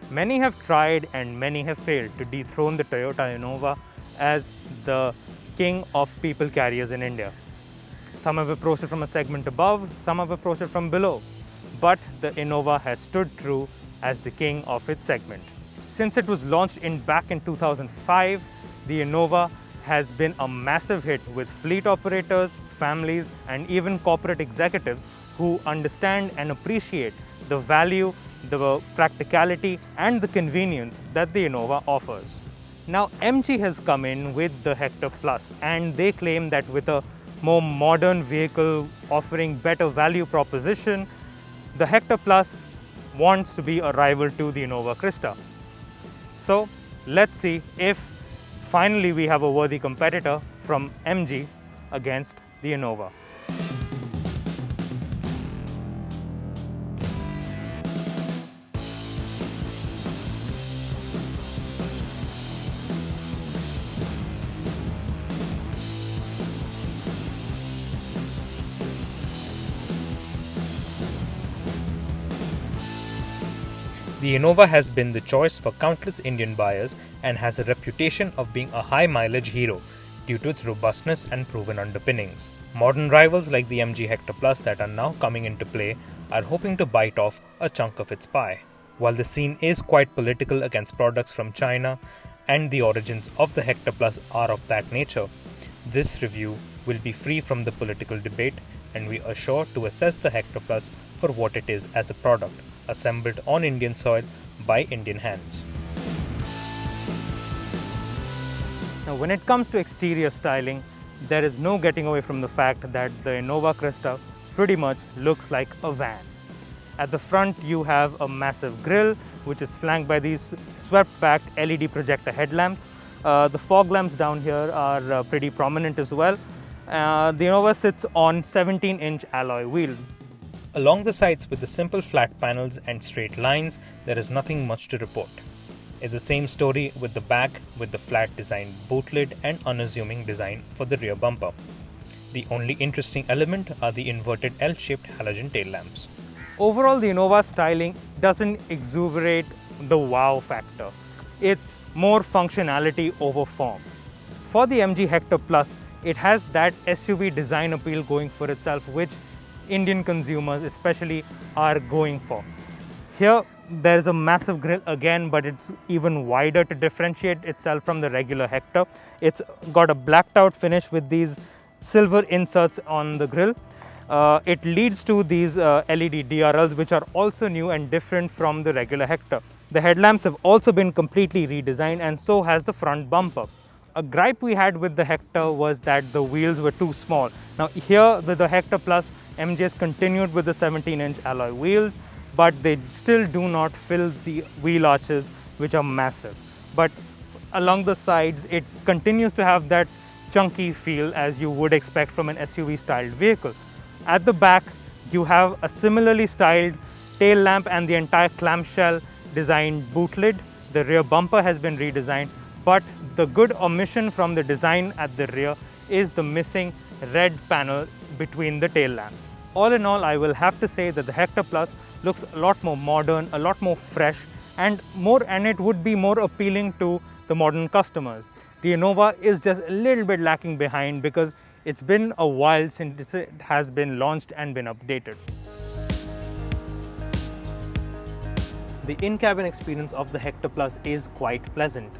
Many have tried and many have failed to dethrone the Toyota Innova as the king of people carriers in India. Some have approached it from a segment above, some have approached it from below, but the Innova has stood true as the king of its segment. Since it was launched back in 2005, the Innova has been a massive hit with fleet operators, families, and even corporate executives who understand and appreciate the value, the practicality, and the convenience that the Innova offers. Now, MG has come in with the Hector Plus, and they claim that with a more modern vehicle offering better value proposition, the Hector Plus wants to be a rival to the Innova Crysta. So let's see if finally we have a worthy competitor from MG against the Innova. The Innova has been the choice for countless Indian buyers and has a reputation of being a high-mileage hero due to its robustness and proven underpinnings. Modern rivals like the MG Hector Plus that are now coming into play are hoping to bite off a chunk of its pie. While the scene is quite political against products from China and the origins of the Hector Plus are of that nature, this review will be free from the political debate, and we are sure to assess the Hector Plus for what it is as a product, assembled on Indian soil by Indian hands. Now, when it comes to exterior styling, there is no getting away from the fact that the Innova Crysta pretty much looks like a van. At the front, you have a massive grille, which is flanked by these swept-back LED projector headlamps. The fog lamps down here are pretty prominent as well. The Innova sits on 17-inch alloy wheels. Along the sides with the simple flat panels and straight lines, there is nothing much to report. It's the same story with the back with the flat designed boot lid and unassuming design for the rear bumper. The only interesting element are the inverted L-shaped halogen tail lamps. Overall, the Innova styling doesn't exuberate the wow factor. It's more functionality over form. For the MG Hector Plus, it has that SUV design appeal going for itself, which Indian consumers especially are going for. Here there is a massive grille again, but it's even wider to differentiate itself from the regular Hector. It's got a blacked out finish with these silver inserts on the grille. It leads to these LED DRLs, which are also new and different from the regular Hector. The headlamps have also been completely redesigned, and so has the front bumper. A gripe we had with the Hector was that the wheels were too small. Now here with the Hector Plus, MG has continued with the 17-inch alloy wheels, but they still do not fill the wheel arches, which are massive. But along the sides, it continues to have that chunky feel as you would expect from an SUV styled vehicle. At the back, you have a similarly styled tail lamp and the entire clamshell designed boot lid. The rear bumper has been redesigned, but the good omission from the design at the rear is the missing red panel between the tail lamps. All in all, I will have to say that the Hector Plus looks a lot more modern, a lot more fresh, and it would be more appealing to the modern customers. The Innova is just a little bit lacking behind because it's been a while since it has been launched and been updated. The in-cabin experience of the Hector Plus is quite pleasant,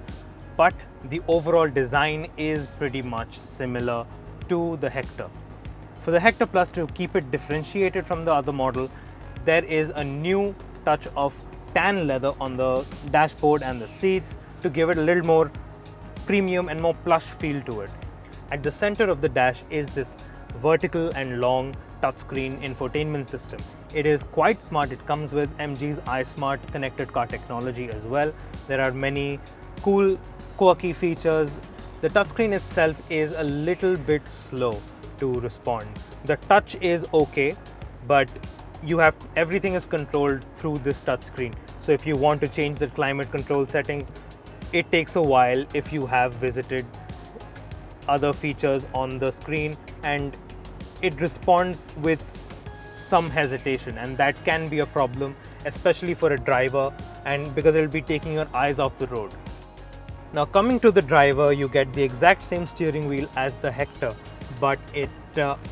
but the overall design is pretty much similar to the Hector. For the Hector Plus to keep it differentiated from the other model, there is a new touch of tan leather on the dashboard and the seats to give it a little more premium and more plush feel to it. At the center of the dash is this vertical and long touchscreen infotainment system. It is quite smart. It comes with MG's iSmart connected car technology as well. There are many cool, quirky features. The touchscreen itself is a little bit slow to respond. The touch is okay, but everything is controlled through this touchscreen. So if you want to change the climate control settings, it takes a while if you have visited other features on the screen, and it responds with some hesitation, and that can be a problem, especially for a driver, and because it'll be taking your eyes off the road. Now coming to the driver, you get the exact same steering wheel as the Hector, but it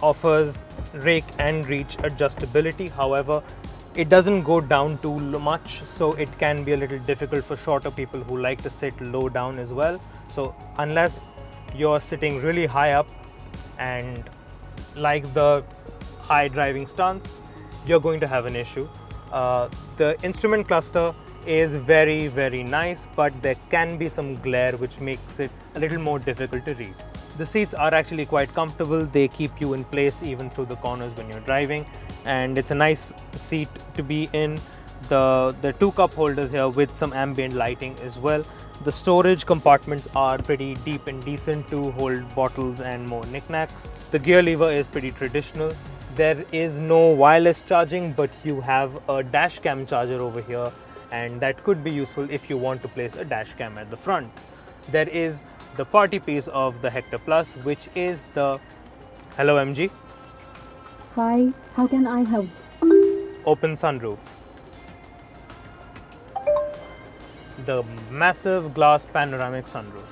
offers rake and reach adjustability. However, it doesn't go down too much, so it can be a little difficult for shorter people who like to sit low down as well. So unless you're sitting really high up and like the high driving stance, you're going to have an issue. The instrument cluster is very nice, but there can be some glare which makes it a little more difficult to read. The seats are actually quite comfortable. They keep you in place even through the corners when you're driving, and it's a nice seat to be in. The two cup holders here with some ambient lighting as well. The storage compartments are pretty deep and decent to hold bottles and more knickknacks. The gear lever is pretty traditional. There is no wireless charging, but you have a dash cam charger over here, and that could be useful if you want to place a dash cam at the front. There is the party piece of the Hector Plus, which is the Hello MG. Hi, how can I help? Open sunroof. The massive glass panoramic sunroof.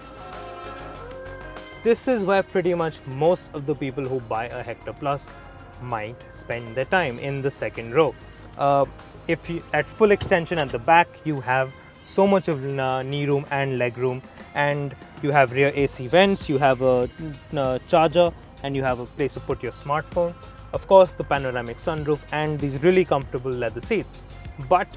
This is where pretty much most of the people who buy a Hector Plus might spend their time, in the second row. If you, at full extension at the back, you have so much of knee room and leg room, and you have rear AC vents, you have a charger, and you have a place to put your smartphone. Of course, the panoramic sunroof and these really comfortable leather seats. But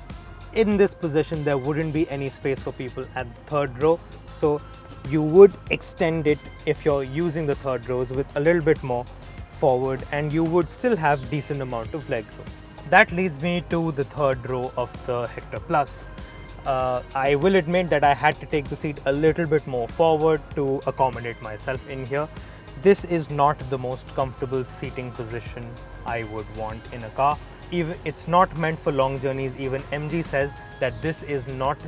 in this position, there wouldn't be any space for people at the third row, so you would extend it if you're using the third rows with a little bit more forward, and you would still have decent amount of leg room. That leads me to the third row of the Hector Plus. I will admit that I had to take the seat a little bit more forward to accommodate myself in here. This is not the most comfortable seating position I would want in a car. Even it's not meant for long journeys. Even MG says that this is not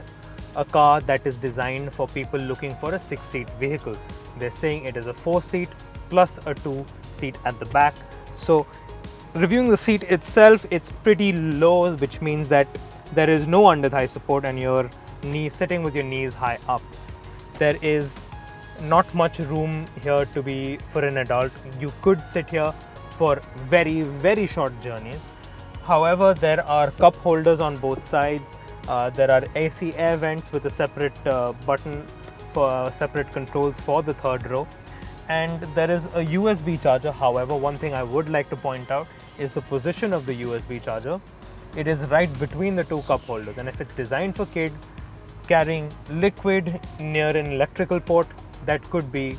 a car that is designed for people looking for a 6-seat vehicle. They're saying it is a 4-seat plus a 2-seat at the back. So reviewing the seat itself, it's pretty low, which means that there is no under thigh support and your knee sitting with your knees high up. There is not much room here to be for an adult. You could sit here for very short journeys. However, there are cup holders on both sides. There are AC air vents with a separate button for separate controls for the third row, and there is a USB charger. However, one thing I would like to point out is the position of the USB charger. It is right between the two cup holders, and if it's designed for kids carrying liquid near an electrical port, that could be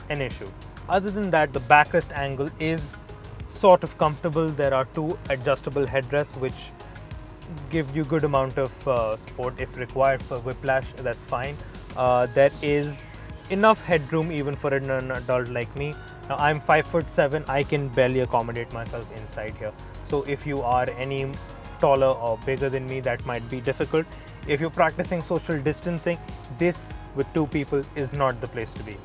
an issue. Other than that, the backrest angle is sort of comfortable. There are two adjustable headrests which give you good amount of support if required for whiplash. That's fine. There is enough headroom even for an adult like me. Now I'm 5'7", I can barely accommodate myself inside here. So if you are any taller or bigger than me, that might be difficult. If you're practicing social distancing, this with two people is not the place to be.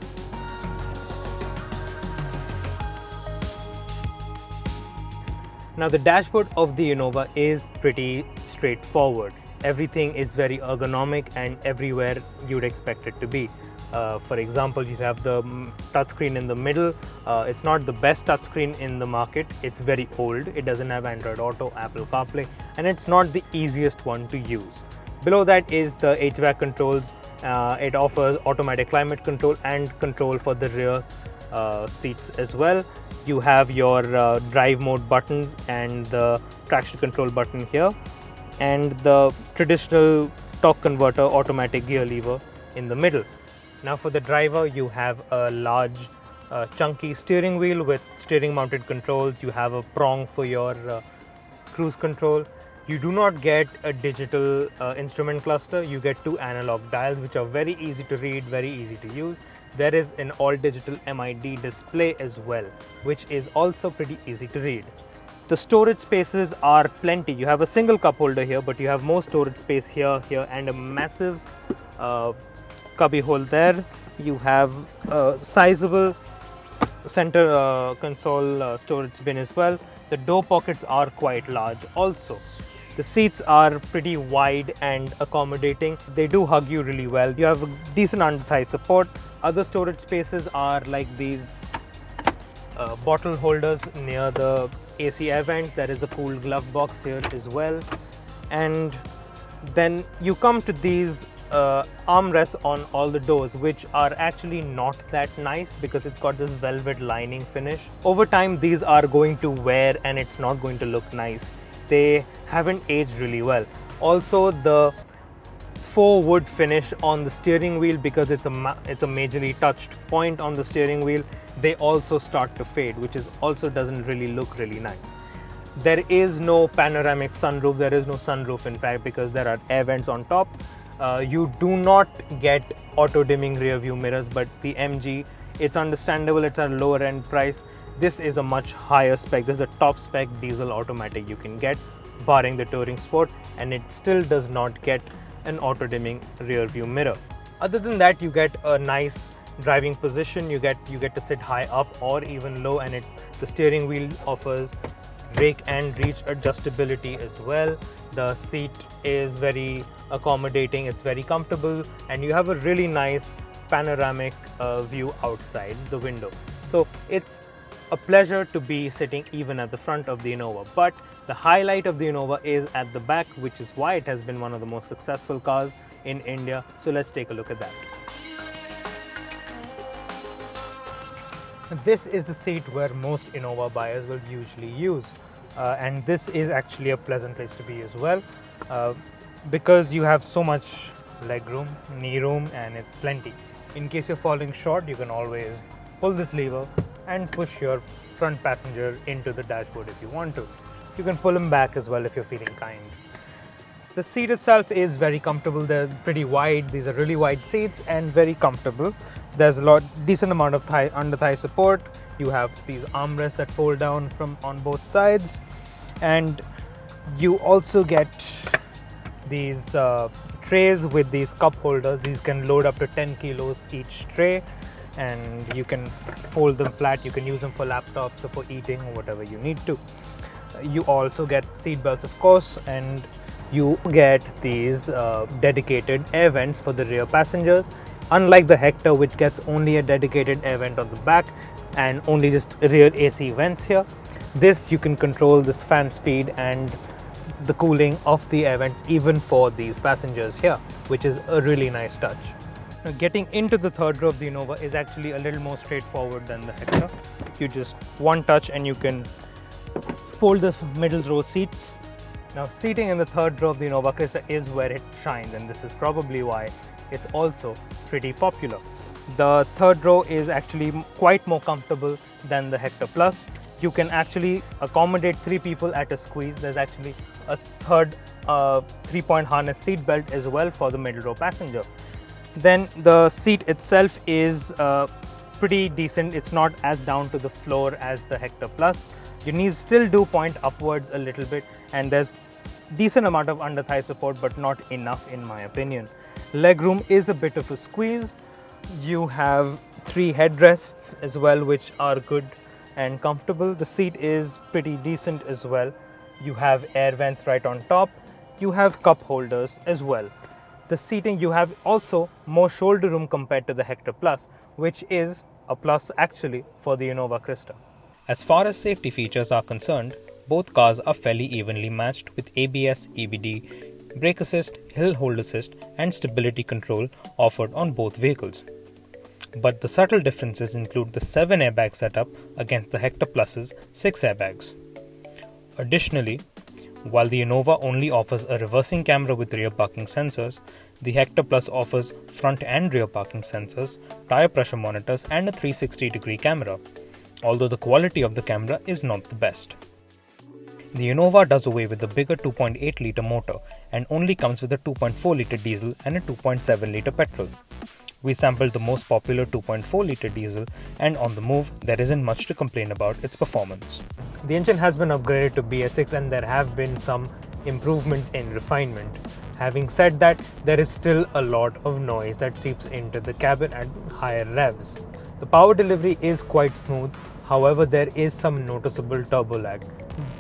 Now the dashboard of the Innova is pretty straightforward. Everything is very ergonomic and everywhere you'd expect it to be. For example, you have the touchscreen in the middle. It's not the best touchscreen in the market. It's very old. It doesn't have Android Auto, Apple CarPlay, and it's not the easiest one to use. Below that is the HVAC controls. It offers automatic climate control and control for the rear seats as well. You have your drive mode buttons and the traction control button here, and the traditional torque converter automatic gear lever in the middle. Now for the driver, you have a large chunky steering wheel with steering mounted controls. You have a prong for your cruise control. You do not get a digital instrument cluster. You get two analog dials which are very easy to read, very easy to use. There is an all digital MID display as well, which is also pretty easy to read. The storage spaces are plenty. You have a single cup holder here, but you have more storage space here, and a massive cubby hole there. You have a sizable center console storage bin as well. The door pockets are quite large also. The seats are pretty wide and accommodating. They do hug you really well. You have a decent under-thigh support. Other storage spaces are like these bottle holders near the AC air vent. There is a cool glove box here as well. And then you come to these armrests on all the doors, which are actually not that nice because it's got this velvet lining finish. Over time, these are going to wear and it's not going to look nice. They haven't aged really well. Also, the faux wood finish on the steering wheel, because it's a majorly touched point on the steering wheel, they also start to fade, which is also doesn't really look really nice. There is no panoramic sunroof. There is no sunroof, in fact, because there are air vents on top. You do not get auto dimming rear view mirrors, but the MG, it's understandable, it's a lower end price. This is a much higher spec. This is a top spec diesel automatic you can get, barring the Touring Sport, and it still does not get an auto dimming rear view mirror. Other than that, you get a nice driving position. You get to sit high up or even low, and the steering wheel offers rake and reach adjustability as well. The seat is very accommodating, it's very comfortable, and you have a really nice panoramic view outside the window. So it's a pleasure to be sitting even at the front of the Innova. But the highlight of the Innova is at the back, which is why it has been one of the most successful cars in India. So let's take a look at that. This is the seat where most Innova buyers will usually use. And this is actually a pleasant place to be as well, because you have so much leg room, knee room, and it's plenty. In case you're falling short, you can always pull this lever and push your front passenger into the dashboard if you want to. You can pull him back as well if you're feeling kind. The seat itself is very comfortable. They're pretty wide. These are really wide seats and very comfortable. There's a decent amount of under-thigh support. You have these armrests that fold down from on both sides, and you also get these trays with these cup holders. These can load up to 10 kilos each tray, and you can fold them flat. You can use them for laptops or for eating or whatever you need to. You also get seat belts, of course, and you get these dedicated air vents for the rear passengers. Unlike the Hector, which gets only a dedicated air vent on the back and only just rear AC vents here, this you can control this fan speed and the cooling of the air vents even for these passengers here, which is a really nice touch. Now, getting into the third row of the Innova is actually a little more straightforward than the Hector. You just one touch and you can fold the middle row seats. Now, seating in the third row of the Innova Crysta is where it shines, and this is probably why it's also pretty popular. The third row is actually quite more comfortable than the Hector Plus. You can actually accommodate 3 people at a squeeze. There's actually a third 3-point harness seat belt as well for the middle row passenger. Then the seat itself is pretty decent. It's not as down to the floor as the Hector Plus. Your knees still do point upwards a little bit, and there's decent amount of under-thigh support, but not enough in my opinion. Legroom is a bit of a squeeze. You have 3 headrests as well, which are good and comfortable. The seat is pretty decent as well. You have air vents right on top. You have cup holders as well. The seating, you have also more shoulder room compared to the Hector Plus, which is a plus actually for the Innova Crysta. As far as safety features are concerned, both cars are fairly evenly matched with ABS, EBD, brake assist, hill hold assist, and stability control offered on both vehicles. But the subtle differences include the 7 airbag setup against the Hector Plus's 6 airbags. Additionally, while the Innova only offers a reversing camera with rear parking sensors, the Hector Plus offers front and rear parking sensors, tire pressure monitors, and a 360-degree camera, although the quality of the camera is not the best. The Innova does away with the bigger 2.8-litre motor and only comes with a 2.4-litre diesel and a 2.7-litre petrol. We sampled the most popular 2.4-litre diesel, and on the move, there isn't much to complain about its performance. The engine has been upgraded to BS6 and there have been some improvements in refinement. Having said that, there is still a lot of noise that seeps into the cabin at higher revs. The power delivery is quite smooth, however there is some noticeable turbo lag.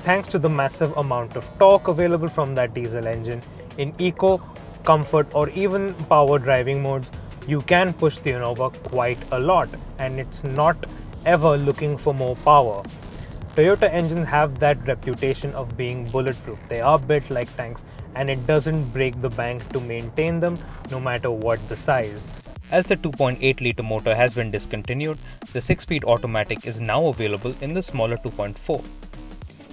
Thanks to the massive amount of torque available from that diesel engine, in eco, comfort or even power driving modes, you can push the Innova quite a lot and it's not ever looking for more power. Toyota engines have that reputation of being bulletproof. They are built like tanks and it doesn't break the bank to maintain them no matter what the size. As the 2.8 litre motor has been discontinued, the 6-speed automatic is now available in the smaller 2.4.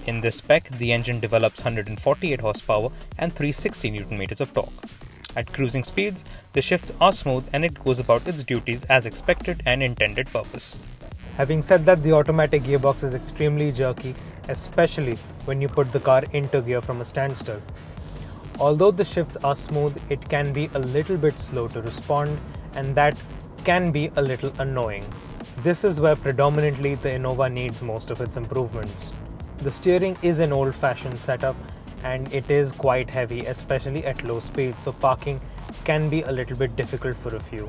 In this spec, the engine develops 148 horsepower and 360 Nm of torque. At cruising speeds, the shifts are smooth and it goes about its duties as expected and intended purpose. Having said that, the automatic gearbox is extremely jerky, especially when you put the car into gear from a standstill. Although the shifts are smooth, it can be a little bit slow to respond, and that can be a little annoying. This is where predominantly the Innova needs most of its improvements. The steering is an old-fashioned setup and it is quite heavy, especially at low speeds, so parking can be a little bit difficult for a few.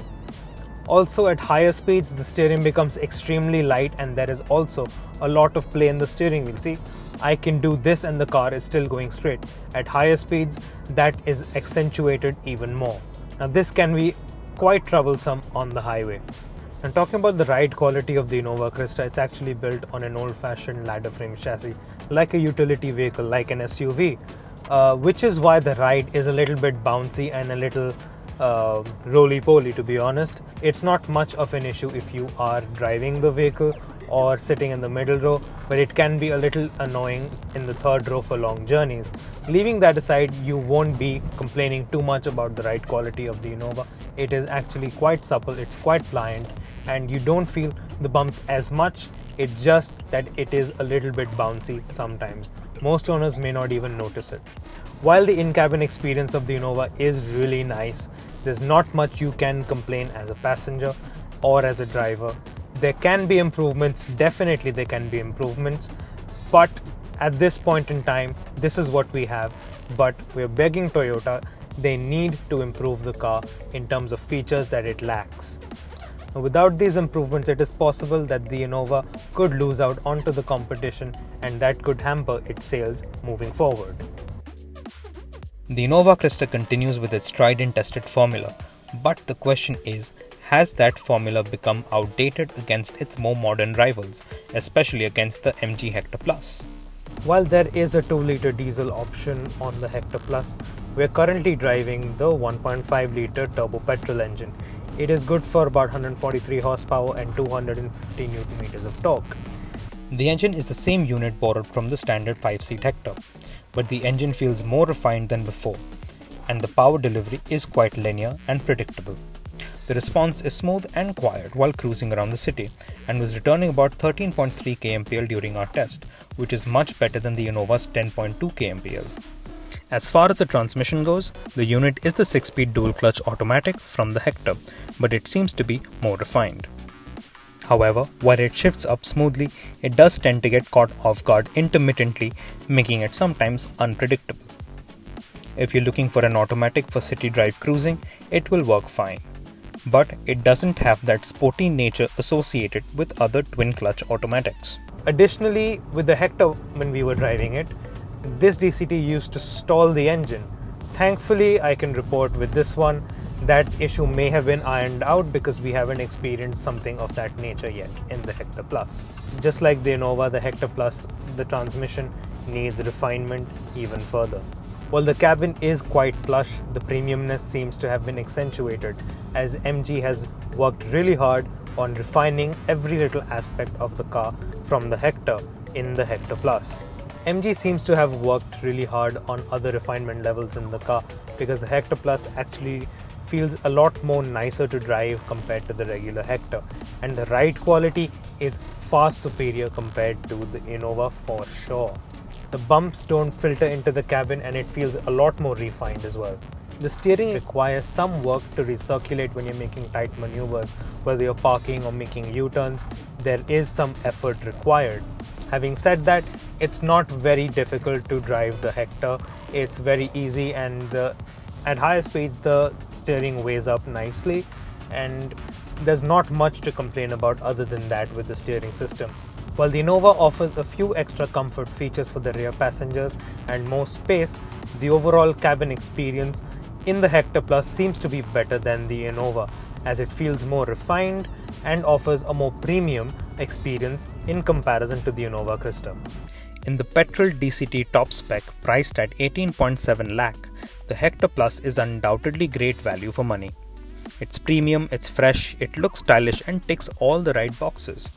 Also, at higher speeds, the steering becomes extremely light and there is also a lot of play in the steering wheel. See, I can do this and the car is still going straight. At higher speeds, that is accentuated even more. Now, this can be quite troublesome on the highway. And talking about the ride quality of the Innova Crysta, it's actually built on an old-fashioned ladder frame chassis, like a utility vehicle, like an SUV, which is why the ride is a little bit bouncy and a little roly-poly, to be honest. It's not much of an issue if you are driving the vehicle or sitting in the middle row, but it can be a little annoying in the third row for long journeys. Leaving that aside, you won't be complaining too much about the ride quality of the Innova. It is actually quite supple, it's quite pliant, and you don't feel the bumps as much. It's just that it is a little bit bouncy sometimes. Most owners may not even notice it. While the in-cabin experience of the Innova is really nice, there's not much you can complain as a passenger or as a driver. There can be improvements, definitely there can be improvements, but at this point in time, this is what we have. But we're begging Toyota, they need to improve the car in terms of features that it lacks. Now, without these improvements, it is possible that the Innova could lose out onto the competition and that could hamper its sales moving forward. The Innova Crysta continues with its tried and tested formula, but the question is, has that formula become outdated against its more modern rivals, especially against the MG Hector Plus? While there is a 2-litre diesel option on the Hector Plus, we're currently driving the 1.5-litre turbo petrol engine. It is good for about 143 horsepower and 250 Nm of torque. The engine is the same unit borrowed from the standard 5-seat Hector, but the engine feels more refined than before, and the power delivery is quite linear and predictable. The response is smooth and quiet while cruising around the city, and was returning about 13.3 kmpl during our test, which is much better than the Innova's 10.2 kmpl. As far as the transmission goes, the unit is the 6-speed dual-clutch automatic from the Hector, but it seems to be more refined. However, while it shifts up smoothly, it does tend to get caught off guard intermittently, making it sometimes unpredictable. If you're looking for an automatic for city drive cruising, it will work fine. But it doesn't have that sporty nature associated with other twin-clutch automatics. Additionally, with the Hector, when we were driving it, this DCT used to stall the engine. Thankfully, I can report with this one, that issue may have been ironed out because we haven't experienced something of that nature yet in the Hector Plus. Just like the Innova, the Hector Plus, the transmission needs refinement even further. While the cabin is quite plush, the premiumness seems to have been accentuated as MG has worked really hard on refining every little aspect of the car from the Hector in the Hector Plus. MG seems to have worked really hard on other refinement levels in the car because the Hector Plus actually feels a lot more nicer to drive compared to the regular Hector, and the ride quality is far superior compared to the Innova for sure. The bumps don't filter into the cabin and it feels a lot more refined as well. The steering requires some work to recirculate when you're making tight maneuvers, whether you're parking or making U-turns. There is some effort required. Having said that, it's not very difficult to drive the Hector. It's very easy, and at higher speeds the steering weighs up nicely, and There's not much to complain about other than that with the steering system. While the Innova offers a few extra comfort features for the rear passengers and more space, the overall cabin experience in the Hector Plus seems to be better than the Innova, as it feels more refined and offers a more premium experience in comparison to the Innova Crysta. In the petrol DCT top spec priced at 18.7 lakh, the Hector Plus is undoubtedly great value for money. It's premium, it's fresh, it looks stylish and ticks all the right boxes.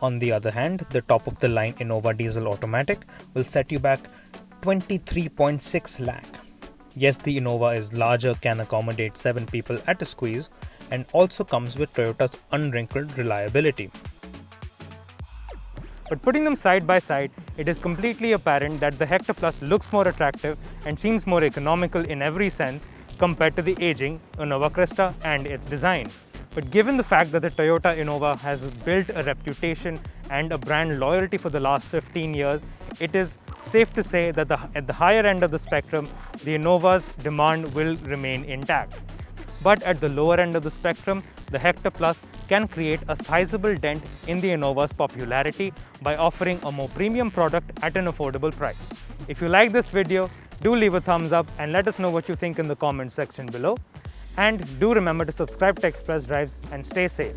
On the other hand, the top of the line Innova diesel automatic will set you back 23.6 lakh. Yes, the Innova is larger, can accommodate 7 people at a squeeze, and also comes with Toyota's unwrinkled reliability. But putting them side by side, it is completely apparent that the Hector Plus looks more attractive and seems more economical in every sense compared to the aging Innova Crysta and its design. But given the fact that the Toyota Innova has built a reputation and a brand loyalty for the last 15 years, it is safe to say that at the higher end of the spectrum, the Innova's demand will remain intact. But at the lower end of the spectrum, the Hector Plus can create a sizable dent in the Innova's popularity by offering a more premium product at an affordable price. If you like this video, do leave a thumbs up and let us know what you think in the comment section below. And do remember to subscribe to Express Drives and stay safe.